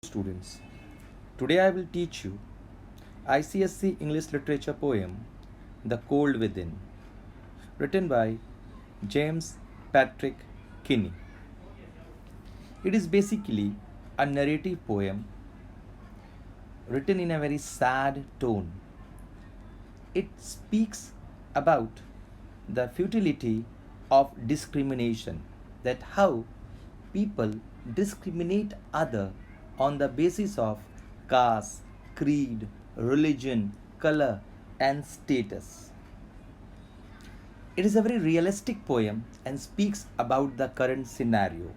Students. Today I will teach you ICSC English Literature poem The Cold Within, written by James Patrick Kinney. It is basically a narrative poem written in a very sad tone. It speaks about the futility of discrimination, that how people discriminate other on the basis of caste, creed, religion, color and status. It is a very realistic poem and speaks about the current scenario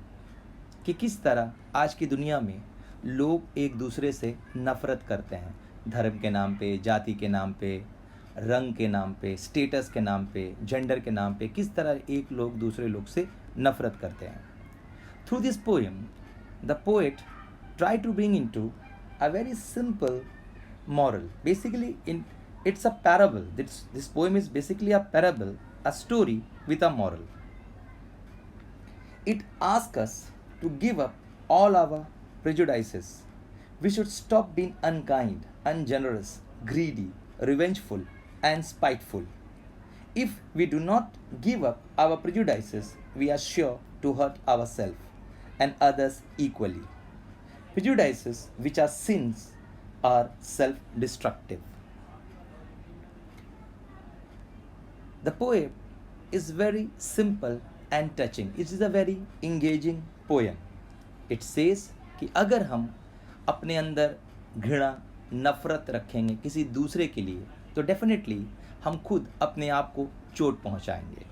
कि किस तरह आज की दुनिया में लोग एक दूसरे से नफ़रत करते हैं, धर्म के नाम पे, जाति के नाम पे, रंग के नाम पे, स्टेटस के नाम पे, जेंडर के नाम पे किस तरह एक लोग दूसरे लोग से नफ़रत करते हैं. Through this poem the poet try to bring into a very simple moral. Basically, it's a parable. This poem is basically a parable, a story with a moral. It asks us to give up all our prejudices. We should stop being unkind, ungenerous, greedy, revengeful, and spiteful. If we do not give up our prejudices, we are sure to hurt ourselves and others equally. Prejudices, which are sins, are self destructive. The poem is very simple and touching. It is a very engaging poem. It says कि अगर हम अपने अंदर घृणा, नफरत रखेंगे किसी दूसरे के लिए तो डेफिनेटली हम खुद अपने आप को चोट पहुंचाएंगे.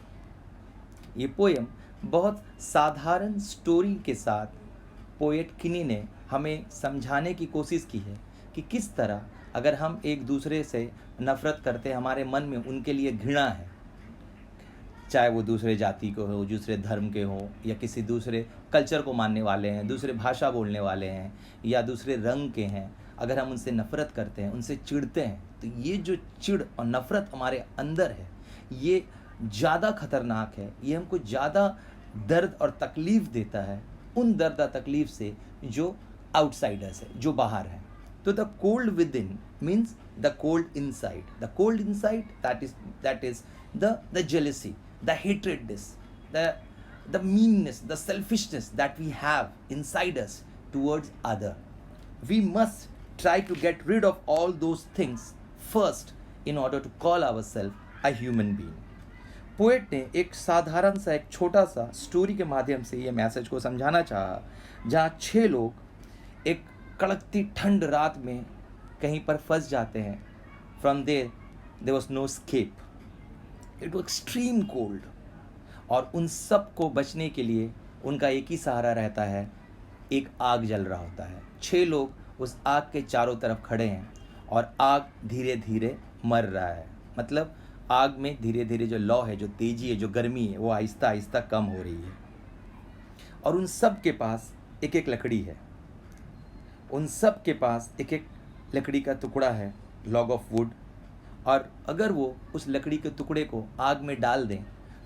ये पोएम बहुत साधारण स्टोरी के साथ पोएट किनी ने हमें समझाने की कोशिश की है कि किस तरह अगर हम एक दूसरे से नफ़रत करते हैं, हमारे मन में उनके लिए घृणा है, चाहे वो दूसरे जाति को हो, दूसरे धर्म के हो, या किसी दूसरे कल्चर को मानने वाले हैं, दूसरे भाषा बोलने वाले हैं, या दूसरे रंग के हैं, अगर हम उनसे नफ़रत करते हैं, उनसे चिढ़ते हैं, तो ये जो चिढ़ और नफ़रत हमारे अंदर है ये ज़्यादा खतरनाक है. ये हमको ज़्यादा दर्द और तकलीफ़ देता है उन दर्द और तकलीफ़ से जो आउटसाइडर्स है, जो बाहर है. तो the cold with in means the cold inside. The cold inside that is the jealousy, the hatredness, the meanness, the selfishness that we have inside us towards other. We must try to get rid of all those things first in order to call ourselves a human being. Poet ने एक साधारण सा एक छोटा सा story के माध्यम से ये मैसेज को समझाना चाहा, जहाँ 6 लोग एक कड़कती ठंड रात में कहीं पर फंस जाते हैं. From there was no escape. It was extreme cold और उन सब को बचने के लिए उनका एक ही सहारा रहता है, एक आग जल रहा होता है. 6 लोग उस आग के चारों तरफ खड़े हैं और आग धीरे धीरे मर रहा है. मतलब आग में धीरे धीरे जो लौ है, जो तेज़ी है, जो गर्मी है, वो आहिस्ता आहिस्ता कम हो रही है. और उन सब के पास एक एक लकड़ी है, उन सब के पास एक एक लकड़ी का टुकड़ा है, लॉग ऑफ वुड. और अगर वो उस लकड़ी के टुकड़े को आग में डाल दें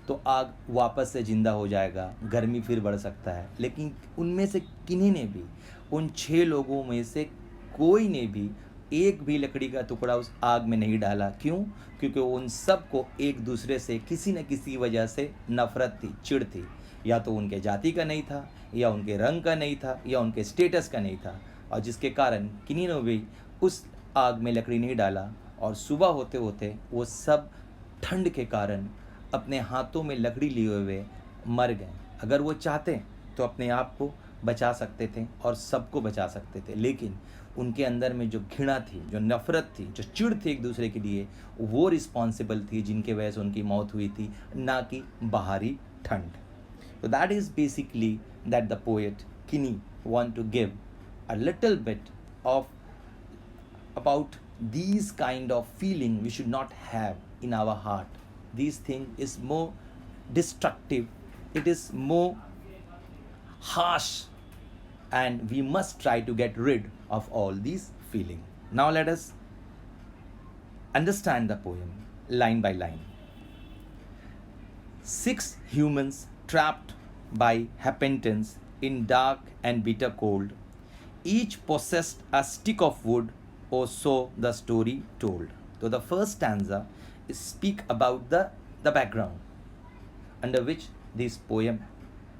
तो आग वापस से ज़िंदा हो जाएगा, गर्मी फिर बढ़ सकता है. लेकिन उनमें से किन्हीं ने भी, उन 6 लोगों में से कोई ने भी एक भी लकड़ी का टुकड़ा उस आग में नहीं डाला. क्यों? क्योंकि उन सब को एक दूसरे से किसी न किसी वजह से नफ़रत थी, चिढ़ थी. या तो उनके जाति का नहीं था, या उनके रंग का नहीं था, या उनके स्टेटस का नहीं था, और जिसके कारण किन्हीं ने भी उस आग में लकड़ी नहीं डाला. और सुबह होते होते वो सब ठंड के कारण अपने हाथों में लकड़ी लिए हुए मर गए. अगर वो चाहते तो अपने आप को बचा सकते थे और सबको बचा सकते थे, लेकिन उनके अंदर में जो घृणा थी, जो नफ़रत थी, जो चिढ़ थी एक दूसरे के लिए, वो रिस्पॉन्सिबल थी जिनके वजह से उनकी मौत हुई थी, ना कि बाहरी ठंड. तो that is basically that the poet किनी want to give a little bit of about these kind of feeling we should not have in our heart. These thing is more destructive, it is more harsh, and we must try to get rid of all these feeling. Now let us understand the poem line by line. 6 humans trapped by happenstance in dark and bitter cold each possessed a stick of wood, or so the story told. So the first stanza is speak about the background under which this poem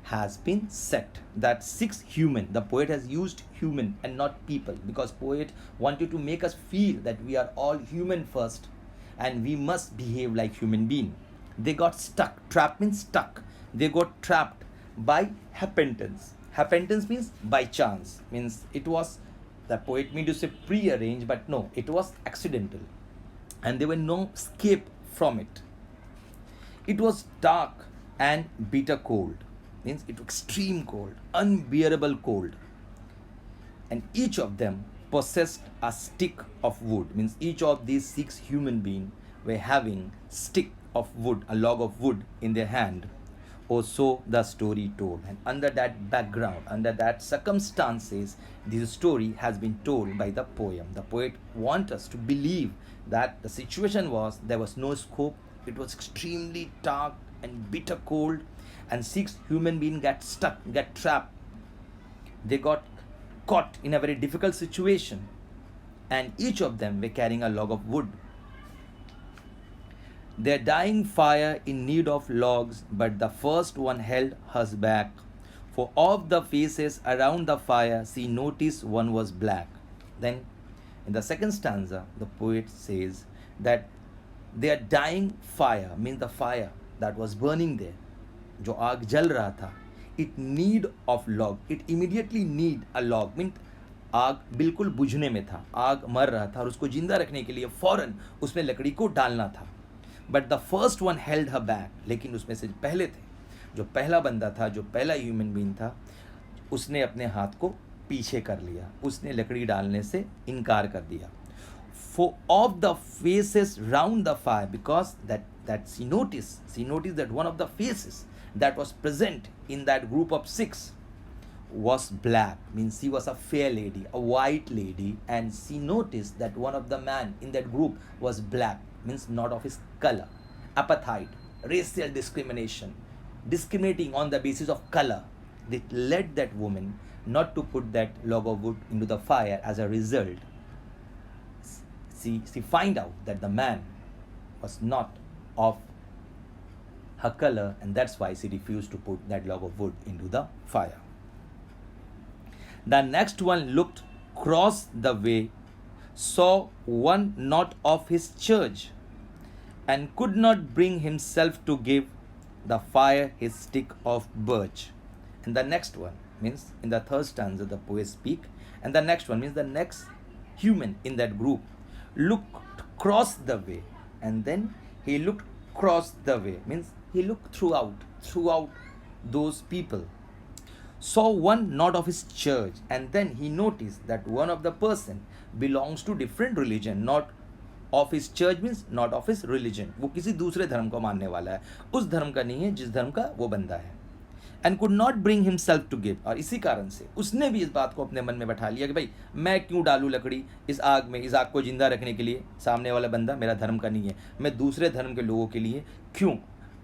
has been set. That six human, the poet has used human and not people, because poet wanted to make us feel that we are all human first and we must behave like human being. They got stuck. Trap means stuck. They got trapped by happenstance. Happenstance means by chance. Means it was, the poet mean to say prearranged, but no, it was accidental. And there were no escape from it. It was dark and bitter cold. Means it was extreme cold, unbearable cold. And each of them possessed a stick of wood. Means each of these six human beings were having stick of wood, a log of wood in their hand, or so the story told. And under that background, under that circumstances, this story has been told by the poem. The poet wants us to believe that the situation was, there was no scope, it was extremely dark and bitter cold, and six human beings got stuck, got trapped. They got caught in a very difficult situation, and each of them were carrying a log of wood. Their dying fire in need of logs, but the first one held hers back. For of the faces around the fire, she noticed one was black. Then, in the second stanza, the poet says that their dying fire means the fire that was burning there, जो आग जल रहा था, it need of log, it immediately need a log, mean आग बिल्कुल बुझने में था, आग मर रहा था और उसको जिंदा रखने के लिए फौरन उसमें लकड़ी को डालना था. But the first one held her back, लेकिन उसमें से पहले थे, जो पहला बंदा था, जो पहला ह्यूमन बीइंग था, उसने अपने हाथ को पीछे कर लिया, उसने लकड़ी डालने से इनकार कर दिया. For of the faces round the fire, because that she noticed that one of the faces that was present in that group of six was black, means she was a fair lady, a white lady, and she noticed that one of the man in that group was black, means not of his color. Apartheid, racial discrimination, discriminating on the basis of color, that led that woman not to put that log of wood into the fire. As a result, she find out that the man was not of her color, and that's why she refused to put that log of wood into the fire. The next one looked across the way, saw one not of his church, and could not bring himself to give the fire his stick of birch. And the next one means, in the third stanza the poet speak, and the next one means the next human in that group looked across the way, and then he looked across the way, means he looked throughout those people, saw one not of his church, and then he noticed that one of the person belongs to different religion, not of his church means not of his religion, वो किसी दूसरे धर्म को मानने वाला है, उस धर्म का नहीं है जिस धर्म का वो बंदा है. And could not bring himself to give, और इसी कारण से उसने भी इस बात को अपने मन में बैठा लिया कि भाई मैं क्यों डालूं लकड़ी इस आग में, इस आग को जिंदा रखने के लिए, सामने वाला बंदा मेरा धर्म का नहीं है, मैं दूसरे धर्म के लोगों के लिए क्यों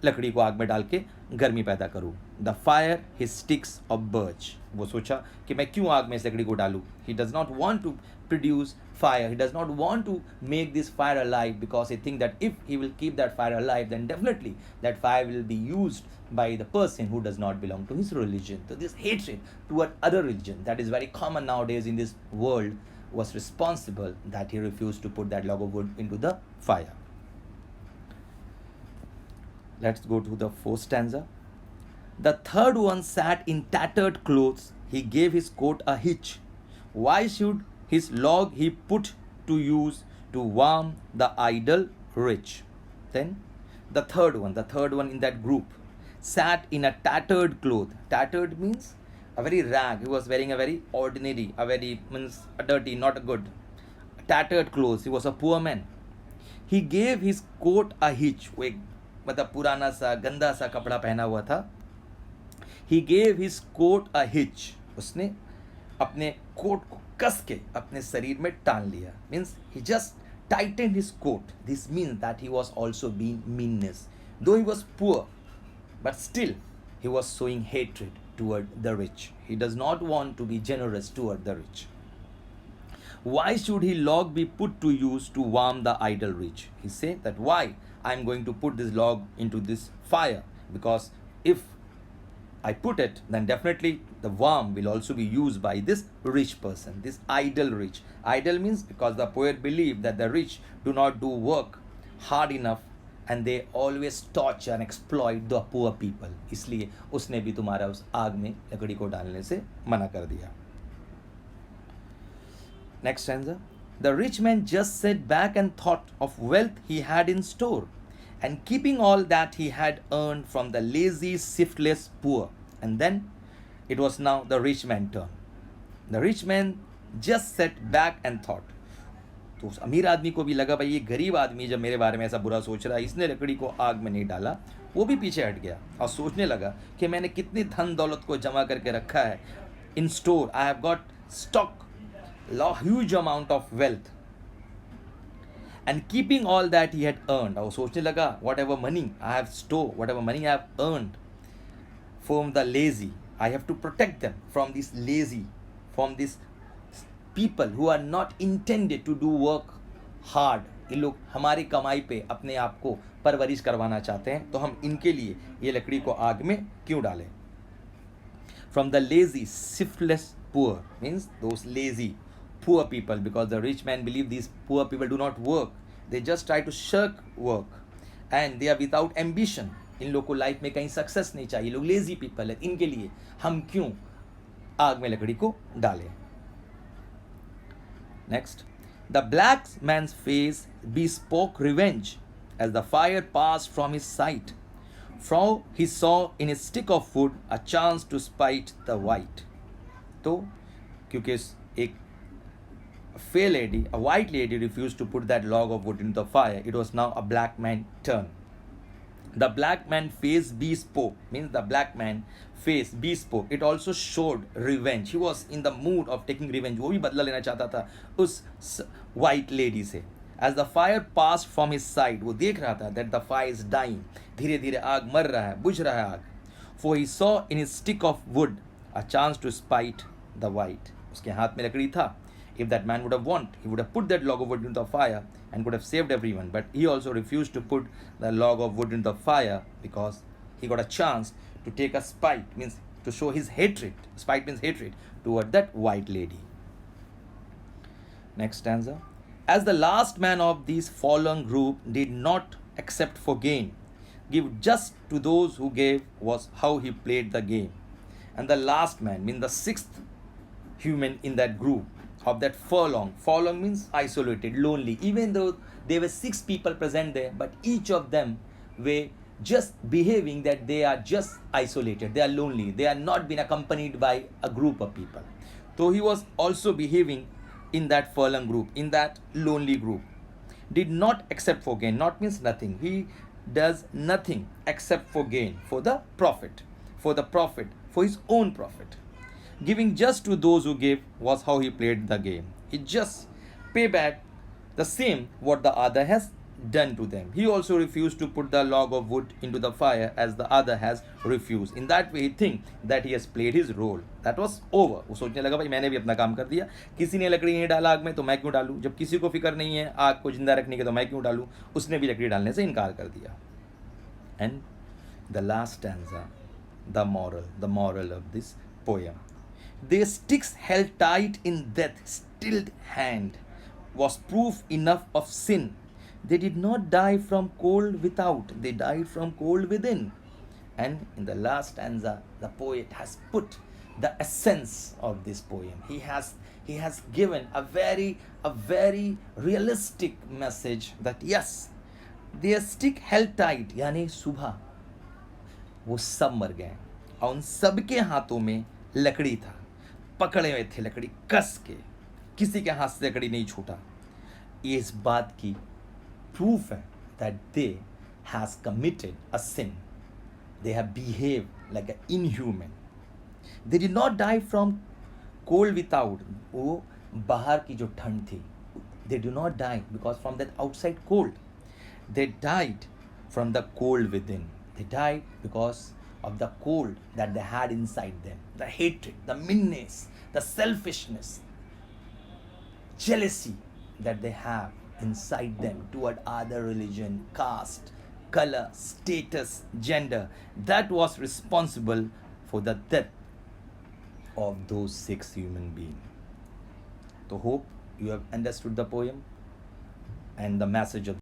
लकड़ी को आग में डाल के गर्मी पैदा करूं. The fire his sticks of birch, वो सोचा कि मैं क्यों आग में इस लकड़ी को डालूं. He does not want to produce fire, he does not want to make this fire alive, because he think that if he will keep that fire alive, then definitely that fire will be used by the person who does not belong to his religion. So this hatred toward other religion that is very common nowadays in this world was responsible that he refused to put that log of wood into the fire. Let's go to the fourth stanza. The third one sat in tattered clothes, he gave his coat a hitch. Why should his log he put to use to warm the idle rich? Then the third one in that group sat in a tattered cloth. Tattered means a very rag. He was wearing a very ordinary, a very means a dirty, not a good. Tattered clothes. He was a poor man. He gave his coat a hitch. वो एक मतलब पुराना सा गंदा सा कपड़ा पहना हुआ था. He gave his coat a hitch. उसने अपने कोट को कस के अपने शरीर में टान लिया. Means he just tightened his coat. This means that he was also being meanness. Though he was poor, but still he was showing hatred. toward the rich. He does not want to be generous toward the rich. Why should he log be put to use to warm the idle rich? He say that why I'm going to put this log into this fire, because if I put it, then definitely the worm will also be used by this rich person, this idle rich. Idle means because the poet believed that the rich do not do work hard enough and they always torture and exploit the poor people. इसलिए उसने भी तुम्हारा उस आग में लकड़ी को डालने से मना कर दिया. Next stanza. The rich man just sat back and thought of wealth he had in store, and keeping all that he had earned from the lazy, shiftless poor. And then it was now the rich man's turn. The rich man just sat back and thought. तो उस अमीर आदमी को भी लगा भाई ये गरीब आदमी जब मेरे बारे में ऐसा बुरा सोच रहा है, इसने लकड़ी को आग में नहीं डाला. वो भी पीछे हट गया और सोचने लगा कि मैंने कितनी धन दौलत को जमा करके रखा है. इन store I have got stock huge amount of wealth, and keeping all that he had earned. और सोचने लगा whatever money I have stored, whatever money I have earned from the lazy, I have to protect them from this lazy, from these people who are not intended to do work hard. ये लोग हमारी कमाई पे अपने आप को परवरिश करवाना चाहते हैं, तो हम इनके लिए ये लकड़ी को आग में क्यों डालें. From the lazy, shiftless poor means those lazy poor people, because the rich man believe these poor people do not work, they just try to shirk work and they are without ambition. इन लोग को life में कहीं success नहीं चाहिए, लोग lazy people है, इनके लिए हम क्यों आग में लकड़ी को डालें. Next. The black man's face bespoke revenge as the fire passed from his sight, for he saw in his stick of wood a chance to spite the white. तो क्योंकि एक fair lady, a white lady, refused to put that log of wood into the fire, it was now a black man's turn. The black man face bespoke means the black man face bespoke. It also showed revenge. He was in the mood of taking revenge. वो भी बदला लेना चाहता था उस white lady से. As the fire passed from his side, वो देख रहा था that the fire is dying. धीरे धीरे आग मर रहा है, बुझ रहा है आग. For he saw in his stick of wood a chance to spite the white. उसके हाथ में लकड़ी था. If that man would have wanted, he would have put that log of wood into the fire and could have saved everyone. But he also refused to put the log of wood into the fire because he got a chance to take a spite, means to show his hatred. Spite means hatred toward that white lady. Next stanza. As the last man of this fallen group did not accept for gain, give just to those who gave, was how he played the game. And the last man means the sixth human in that group of that furlong. Furlong means isolated, lonely. Even though there were 6 people present there, but each of them were just behaving that they are just isolated, they are lonely, they are not been accompanied by a group of people. So he was also behaving in that furlong group, in that lonely group. Did not accept for gain. Not means nothing. He does nothing except for gain, for the profit, for his own profit. Giving just to those who gave was how he played the game. He just pay back the same what the other has done to them. He also refused to put the log of wood into the fire as the other has refused. In that way he think that he has played his role. That was over. वो सोचने लगा भाई मैंने भी अपना काम कर दिया, किसी ने लकड़ी नहीं डाला आग में तो मैं क्यों डालूं, जब किसी को फिक्र नहीं है आग को जिंदा रखने की तो मैं क्यों डालूं. उसने भी लकड़ी डालने से इनकार कर दिया. And the last stanza, the moral of this poem. Their sticks held tight in death's stilled hand was proof enough of sin. They did not die from cold without, they died from cold within. And in the last stanza, the poet has put the essence of this poem. He has given a very realistic message that yes, their stick held tight, यानी सुबह वो सब मर गए और उन सब के हाथों में लकड़ी था, पकड़े हुए थे लकड़ी कस के, किसी के हाथ से लकड़ी नहीं छूटा. ये इस बात की प्रूफ है that they has committed a sin. They have behaved like an inhuman. They did not die from cold without. वो बाहर की जो ठंड थी, they do not die because from that outside cold. They died from the cold within. They died because of the cold that they had inside them, the hatred, the meanness, the selfishness, jealousy that they have inside them toward other religion, caste, color, status, gender, that was responsible for the death of those 6 human beings. So hope you have understood the poem and the message of